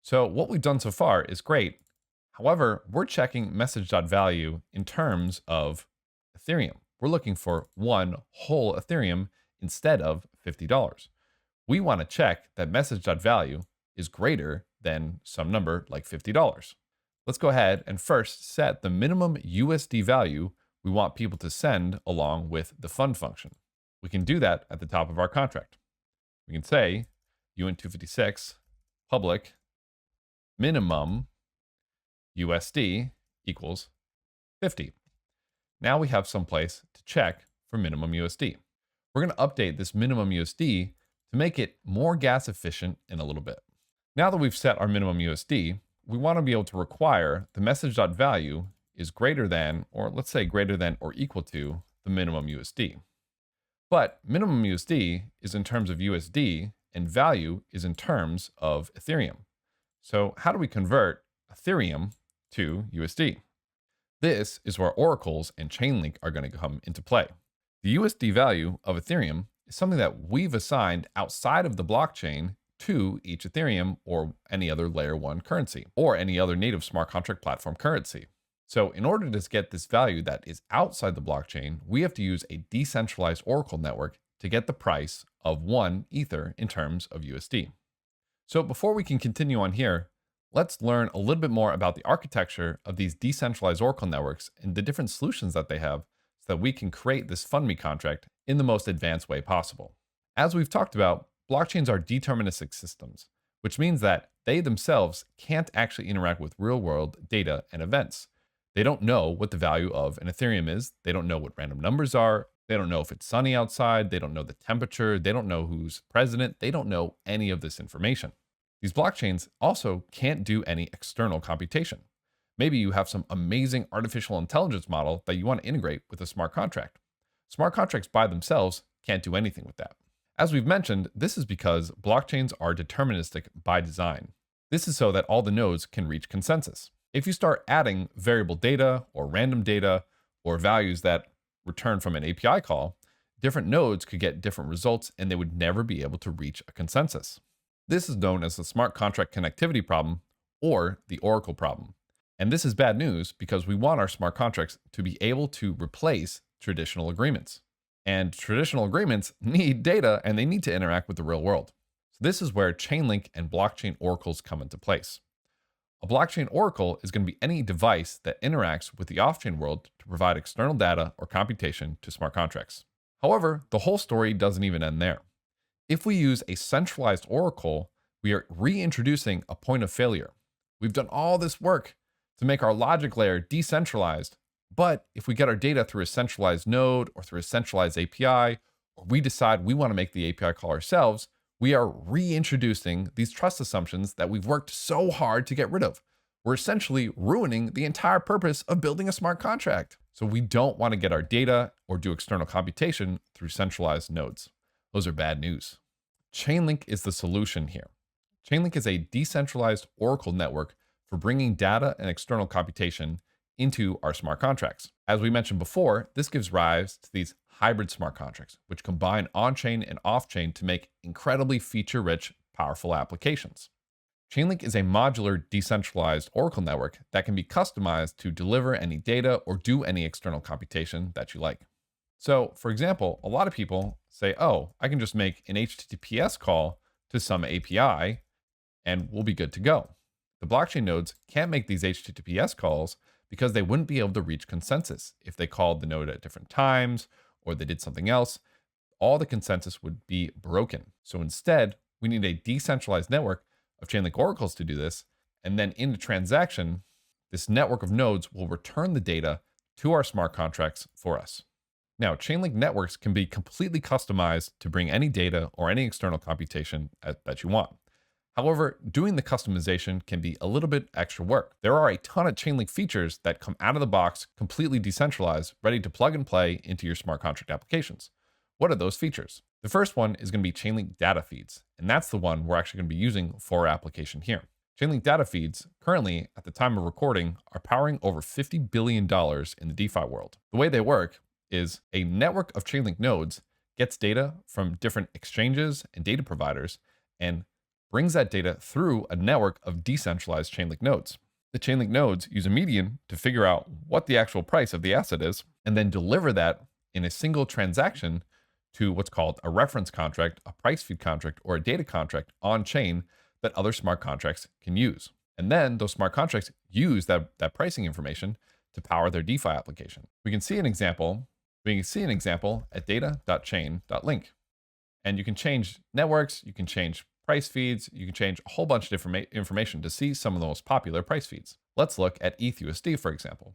So what we've done so far is great. However, we're checking message.value in terms of Ethereum. We're looking for one whole Ethereum instead of $50. We want to check that message.value is greater than some number like $50. Let's go ahead and first set the minimum USD value we want people to send along with the fund function. We can do that at the top of our contract. We can say UN256 public minimum USD equals 50. Now we have some place to check for minimum USD. We're going to update this minimum USD to make it more gas efficient in a little bit. Now that we've set our minimum USD, we want to be able to require the message.value is greater than, or let's say greater than or equal to the minimum USD. But minimum USD is in terms of USD and value is in terms of Ethereum. So how do we convert Ethereum to USD? This is where oracles and Chainlink are going to come into play. The USD value of Ethereum is something that we've assigned outside of the blockchain to each Ethereum or any other layer 1 currency or any other native smart contract platform currency. So in order to get this value that is outside the blockchain, we have to use a decentralized oracle network to get the price of one Ether in terms of USD. So before we can continue on here, let's learn a little bit more about the architecture of these decentralized oracle networks and the different solutions that they have so that we can create this FundMe contract in the most advanced way possible. As we've talked about, blockchains are deterministic systems, which means that they themselves can't actually interact with real-world data and events. They don't know what the value of an Ethereum is. They don't know what random numbers are. They don't know if it's sunny outside. They don't know the temperature. They don't know who's president. They don't know any of this information. These blockchains also can't do any external computation. Maybe you have some amazing artificial intelligence model that you want to integrate with a smart contract. Smart contracts by themselves can't do anything with that. As we've mentioned, this is because blockchains are deterministic by design. This is so that all the nodes can reach consensus. If you start adding variable data or random data or values that return from an API call, different nodes could get different results and they would never be able to reach a consensus. This is known as the smart contract connectivity problem or the oracle problem. And this is bad news because we want our smart contracts to be able to replace traditional agreements. And traditional agreements need data and they need to interact with the real world. So this is where Chainlink and blockchain oracles come into place. A blockchain oracle is going to be any device that interacts with the off-chain world to provide external data or computation to smart contracts. However, the whole story doesn't even end there. If we use a centralized oracle, we are reintroducing a point of failure. We've done all this work to make our logic layer decentralized, but if we get our data through a centralized node or through a centralized API, or we decide we want to make the API call ourselves, we are reintroducing these trust assumptions that we've worked so hard to get rid of. We're essentially ruining the entire purpose of building a smart contract. So we don't want to get our data or do external computation through centralized nodes. Those are bad news. Chainlink is the solution here. Chainlink is a decentralized oracle network for bringing data and external computation into our smart contracts. As we mentioned before, this gives rise to these hybrid smart contracts, which combine on-chain and off-chain to make incredibly feature-rich, powerful applications. Chainlink is a modular, decentralized oracle network that can be customized to deliver any data or do any external computation that you like. So, for example, a lot of people say, oh, I can just make an HTTPS call to some API and we'll be good to go. The blockchain nodes can't make these HTTPS calls because they wouldn't be able to reach consensus. If they called the node at different times or they did something else, all the consensus would be broken. So instead, we need a decentralized network of Chainlink oracles to do this. And then in the transaction, this network of nodes will return the data to our smart contracts for us. Now, Chainlink networks can be completely customized to bring any data or any external computation that you want. However, doing the customization can be a little bit extra work. There are a ton of Chainlink features that come out of the box completely decentralized, ready to plug and play into your smart contract applications. What are those features? The first one is going to be Chainlink data feeds, and that's the one we're actually going to be using for our application here. Chainlink data feeds, currently at the time of recording, are powering over $50 billion in the DeFi world. The way they work is a network of Chainlink nodes gets data from different exchanges and data providers and brings that data through a network of decentralized Chainlink nodes. The Chainlink nodes use a median to figure out what the actual price of the asset is, and then deliver that in a single transaction to what's called a reference contract, a price feed contract, or a data contract on chain that other smart contracts can use. And then those smart contracts use that pricing information to power their DeFi application. We can see an example at data.chain.link. And you can change networks, you can change price feeds, you can change a whole bunch of different information to see some of the most popular price feeds. Let's look at ETHUSD, for example.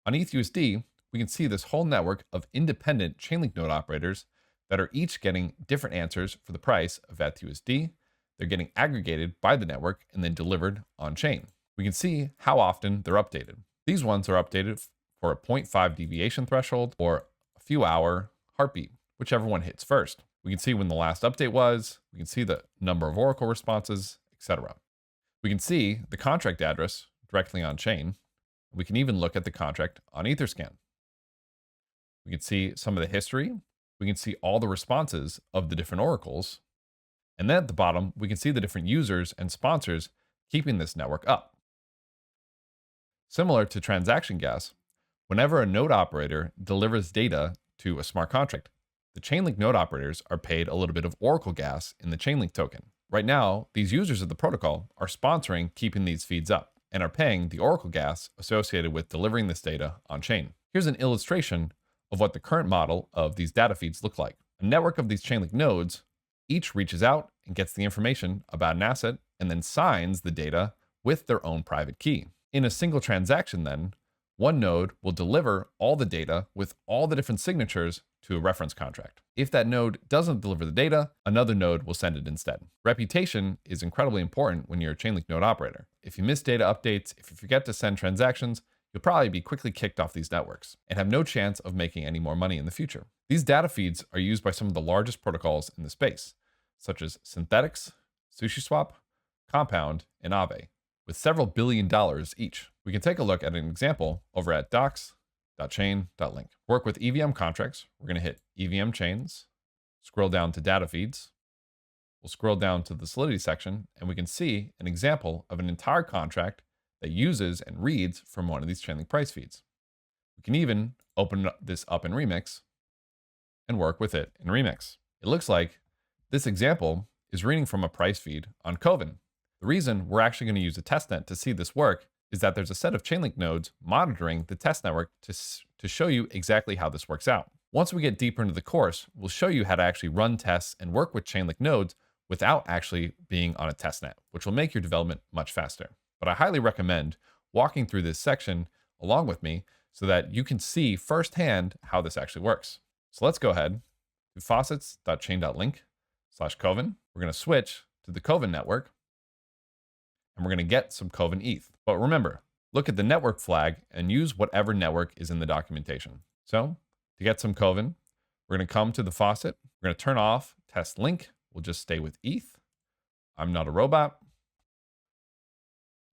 On ETHUSD, we can see this whole network of independent Chainlink node operators that are each getting different answers for the price of ETHUSD. They're getting aggregated by the network and then delivered on chain. We can see how often they're updated. These ones are updated for a 0.5 deviation threshold or a few hour heartbeat, whichever one hits first. We can see when the last update was, we can see the number of Oracle responses, etc. We can see the contract address directly on chain. We can even look at the contract on Etherscan. We can see some of the history. We can see all the responses of the different oracles. And then at the bottom, we can see the different users and sponsors keeping this network up. Similar to transaction gas, whenever a node operator delivers data to a smart contract, the Chainlink node operators are paid a little bit of Oracle gas in the Chainlink token. Right now, these users of the protocol are sponsoring keeping these feeds up and are paying the Oracle gas associated with delivering this data on chain. Here's an illustration of what the current model of these data feeds look like. A network of these Chainlink nodes each reaches out and gets the information about an asset and then signs the data with their own private key. In a single transaction then, one node will deliver all the data with all the different signatures to a reference contract. If that node doesn't deliver the data, another node will send it instead. Reputation is incredibly important when you're a Chainlink node operator. If you miss data updates, if you forget to send transactions, you'll probably be quickly kicked off these networks and have no chance of making any more money in the future. These data feeds are used by some of the largest protocols in the space, such as Synthetics, SushiSwap, Compound, and Aave, with several $1 billion each. We can take a look at an example over at docs.chain.link. Work with EVM contracts. We're going to hit EVM chains, scroll down to data feeds. We'll scroll down to the Solidity section, and we can see an example of an entire contract that uses and reads from one of these Chainlink price feeds. We can even open this up in Remix and work with it in Remix. It looks like this example is reading from a price feed on Kovan. The reason we're actually going to use a testnet to see this work is that there's a set of Chainlink nodes monitoring the test network to show you exactly how this works out. Once we get deeper into the course, we'll show you how to actually run tests and work with Chainlink nodes without actually being on a testnet, which will make your development much faster. But I highly recommend walking through this section along with me so that you can see firsthand how this actually works. So let's go ahead to faucets.chain.link/Kovan. We're going to switch to the Kovan network, and we're going to get some Kovan ETH. But remember, look at the network flag and use whatever network is in the documentation. So to get some Kovan, we're going to come to the faucet. We're going to turn off test link. We'll just stay with ETH. I'm not a robot.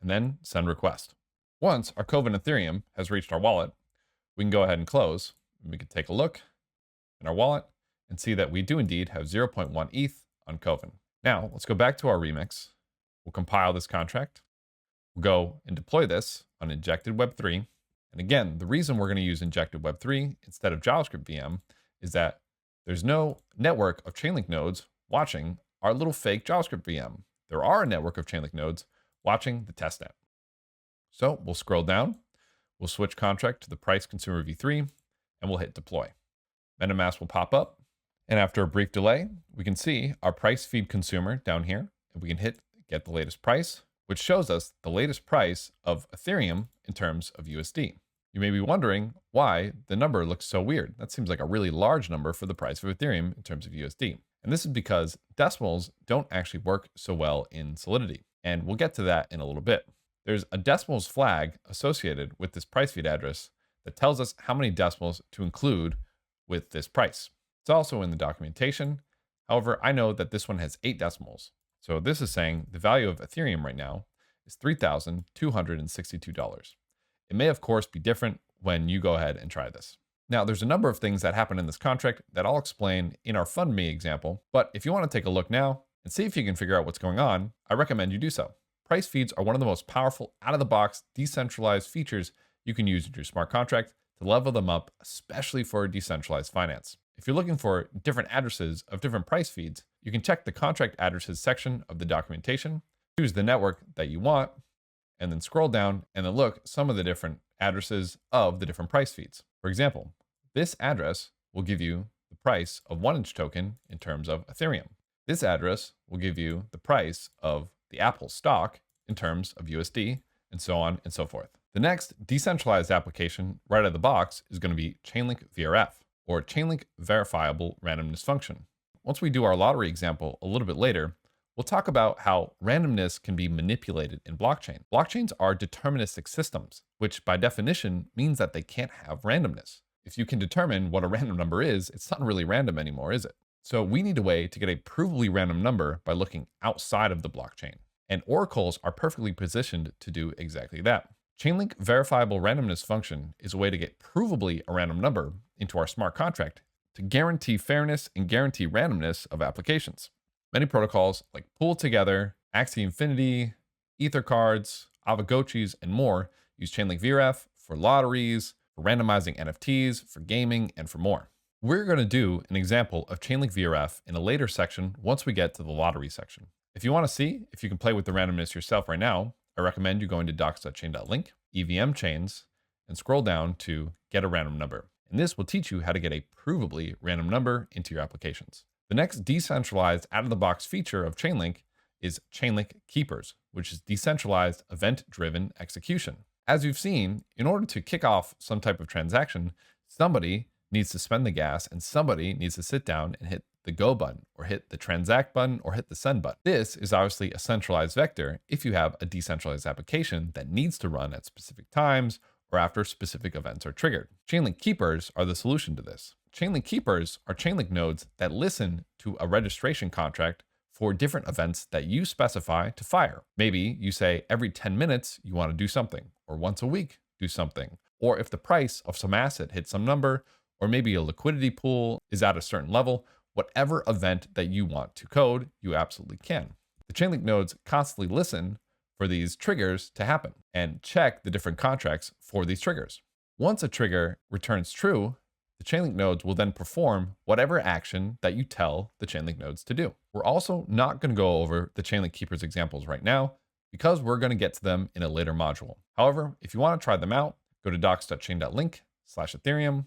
And then send request. Once our Kovan Ethereum has reached our wallet, we can go ahead and close. And we can take a look in our wallet and see that we do indeed have 0.1 ETH on Kovan. Now let's go back to our remix. We'll compile this contract. We'll go and deploy this on injected Web3. And again, the reason we're going to use injected Web3 instead of JavaScript VM is that there's no network of Chainlink nodes watching our little fake JavaScript VM. There are a network of Chainlink nodes watching the testnet. So we'll scroll down, we'll switch contract to the price consumer v3, and we'll hit deploy. MetaMask will pop up, and after a brief delay, we can see our price feed consumer down here, and we can hit get the latest price, which shows us the latest price of Ethereum in terms of USD. You may be wondering why the number looks so weird. That seems like a really large number for the price of Ethereum in terms of USD. And this is because decimals don't actually work so well in Solidity. And we'll get to that in a little bit. There's a decimals flag associated with this price feed address that tells us how many decimals to include with this price. It's also in the documentation. However, I know that this one has 8 decimals. So this is saying the value of Ethereum right now is $3,262. It may, of course, be different when you go ahead and try this. Now, there's a number of things that happen in this contract that I'll explain in our FundMe example, but if you want to take a look now, and see if you can figure out what's going on, I recommend you do so. Price feeds are one of the most powerful out-of-the-box decentralized features you can use in your smart contract to level them up, especially for decentralized finance. If you're looking for different addresses of different price feeds, you can check the contract addresses section of the documentation, choose the network that you want, and then scroll down and then look some of the different addresses of the different price feeds. For example, this address will give you the price of 1-inch token in terms of Ethereum. This address will give you the price of the Apple stock in terms of USD, and so on and so forth. The next decentralized application right out of the box is going to be Chainlink VRF, or Chainlink Verifiable Randomness Function. Once we do our lottery example a little bit later, we'll talk about how randomness can be manipulated in blockchain. Blockchains are deterministic systems, which by definition means that they can't have randomness. If you can determine what a random number is, it's not really random anymore, is it? So we need a way to get a provably random number by looking outside of the blockchain. And oracles are perfectly positioned to do exactly that. Chainlink Verifiable Randomness Function is a way to get provably a random number into our smart contract to guarantee fairness and guarantee randomness of applications. Many protocols like Pool Together, Axie Infinity, Ether cards, Aave, and more use Chainlink VRF for lotteries, for randomizing NFTs, for gaming, and for more. We're going to do an example of Chainlink VRF in a later section once we get to the lottery section. If you want to see if you can play with the randomness yourself right now, I recommend you going to docs.chain.link, EVM chains, and scroll down to get a random number. And this will teach you how to get a provably random number into your applications. The next decentralized out-of-the-box feature of Chainlink is Chainlink Keepers, which is decentralized event-driven execution. As you've seen, in order to kick off some type of transaction, somebody needs to spend the gas and somebody needs to sit down and hit the go button or hit the transact button or hit the send button. This is obviously a centralized vector if you have a decentralized application that needs to run at specific times or after specific events are triggered. Chainlink Keepers are the solution to this. Chainlink Keepers are Chainlink nodes that listen to a registration contract for different events that you specify to fire. Maybe you say every 10 minutes you want to do something, or once a week do something, or if the price of some asset hits some number, or maybe a liquidity pool is at a certain level, whatever event that you want to code, you absolutely can. The Chainlink nodes constantly listen for these triggers to happen and check the different contracts for these triggers. Once a trigger returns true, the Chainlink nodes will then perform whatever action that you tell the Chainlink nodes to do. We're also not going to go over the Chainlink Keepers examples right now because we're going to get to them in a later module. However, if you want to try them out, go to docs.chain.link/Ethereum,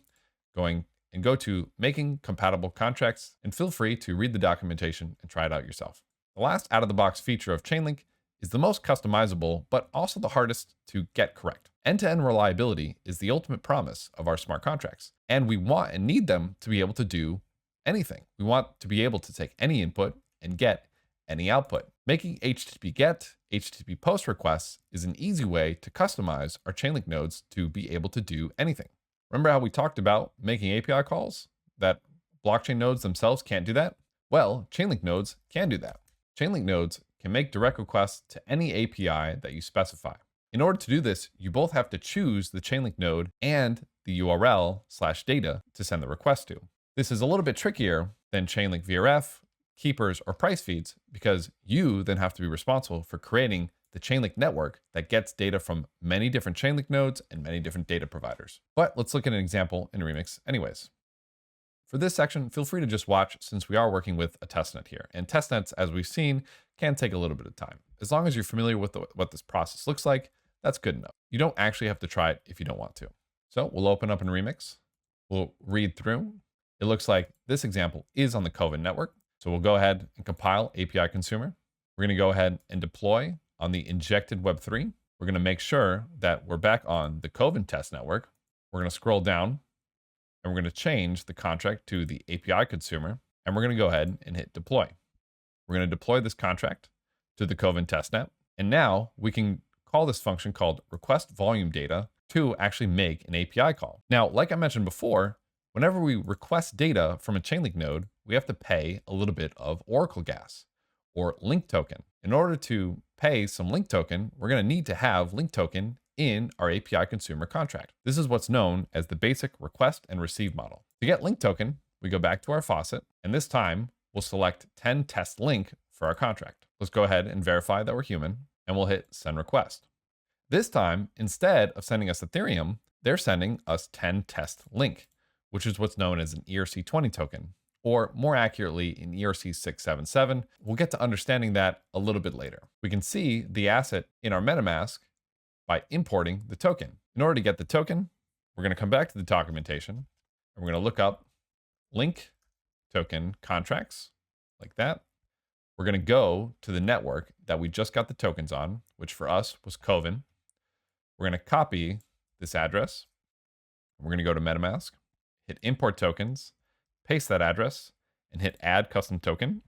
go to making compatible contracts, and feel free to read the documentation and try it out yourself. The last out-of-the-box feature of Chainlink is the most customizable, but also the hardest to get correct. End-to-end reliability is the ultimate promise of our smart contracts, and we want and need them to be able to do anything. We want to be able to take any input and get any output. Making HTTP GET, HTTP POST requests is an easy way to customize our Chainlink nodes to be able to do anything. Remember how we talked about making API calls that blockchain nodes themselves can't do that? Well, Chainlink nodes can do that. Chainlink nodes can make direct requests to any API that you specify. In order to do this, you both have to choose the Chainlink node and the URL/data to send the request to. This is a little bit trickier than Chainlink VRF, Keepers, or price feeds because you then have to be responsible for creating the Chainlink network that gets data from many different Chainlink nodes and many different data providers. But let's look at an example in Remix anyways. For this section, feel free to just watch since we are working with a testnet here. And testnets, as we've seen, can take a little bit of time. As long as you're familiar with what this process looks like, that's good enough. You don't actually have to try it if you don't want to. So we'll open up in Remix. We'll read through. It looks like this example is on the Coven network. So we'll go ahead and compile API consumer. We're going to go ahead and deploy on the injected Web3. We're going to make sure that we're back on the Coven test network. We're going to scroll down and we're going to change the contract to the API consumer. And we're going to go ahead and hit deploy. We're going to deploy this contract to the Coven testnet. And now we can call this function called request volume data to actually make an API call. Now, like I mentioned before, whenever we request data from a Chainlink node, we have to pay a little bit of Oracle gas or link token. In order to pay some link token, we're going to need to have link token in our API consumer contract. This is what's known as the basic request and receive model. To get link token, we go back to our faucet, and this time we'll select 10 test link for our contract. Let's go ahead and verify that we're human, and we'll hit send request. This time, instead of sending us Ethereum, they're sending us 10 test link, which is what's known as an ERC20 token, or more accurately, an ERC677. We'll get to understanding that a little bit later. We can see the asset in our MetaMask by importing the token. In order to get the token, we're going to come back to the documentation, and we're going to look up link token contracts, like that. We're going to go to the network that we just got the tokens on, which for us was Coven. We're going to copy this address. We're going to go to MetaMask, hit import tokens, paste that address, and hit add custom token,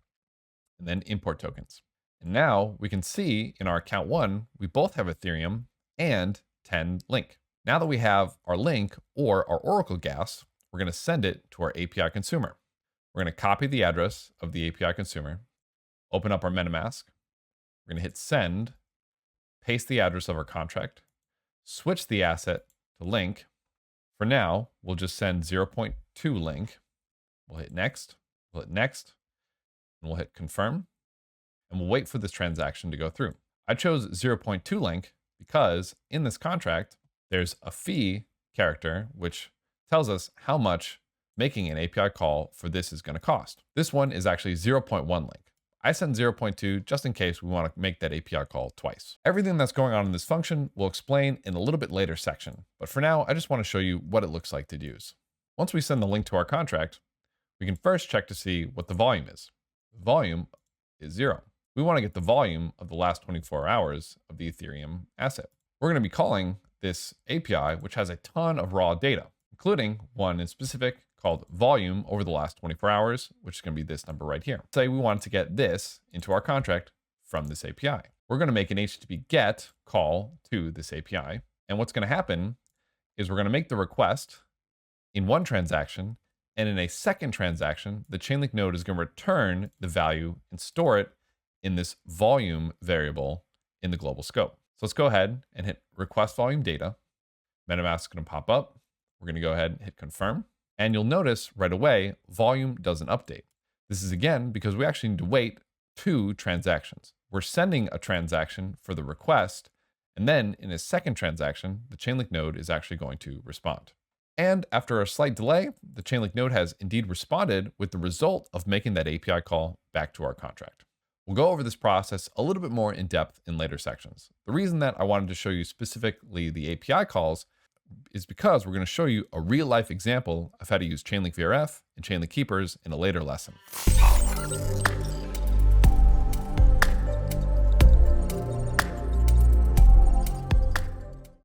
and then import tokens. And now we can see in our account one, we both have Ethereum and 10 link. Now that we have our link or our Oracle gas, we're going to send it to our API consumer. We're going to copy the address of the API consumer, open up our MetaMask. We're going to hit send, paste the address of our contract, switch the asset to link. For now, we'll just send 0.2 link. We'll hit next, and we'll hit confirm, and we'll wait for this transaction to go through. I chose 0.2 link because in this contract, there's a fee character, which tells us how much making an API call for this is going to cost. This one is actually 0.1 link. I sent 0.2 just in case we want to make that API call twice. Everything that's going on in this function we'll explain in a little bit later section, but for now, I just want to show you what it looks like to use. Once we send the link to our contract, we can first check to see what the volume is. The volume is 0. We want to get the volume of the last 24 hours of the Ethereum asset. We're going to be calling this API, which has a ton of raw data, including one in specific called volume over the last 24 hours, which is going to be this number right here. Say we want to get this into our contract from this API. We're going to make an HTTP GET call to this API. And what's going to happen is we're going to make the request in one transaction, and in a second transaction, the Chainlink node is going to return the value and store it in this volume variable in the global scope. So let's go ahead and hit request volume data. MetaMask is going to pop up. We're going to go ahead and hit confirm. And you'll notice right away, volume doesn't update. This is again because we actually need to wait 2 transactions. We're sending a transaction for the request, and then in a second transaction, the Chainlink node is actually going to respond. And after a slight delay, the Chainlink node has indeed responded with the result of making that API call back to our contract. We'll go over this process a little bit more in depth in later sections. The reason that I wanted to show you specifically the API calls is because we're going to show you a real life example of how to use Chainlink VRF and Chainlink Keepers in a later lesson.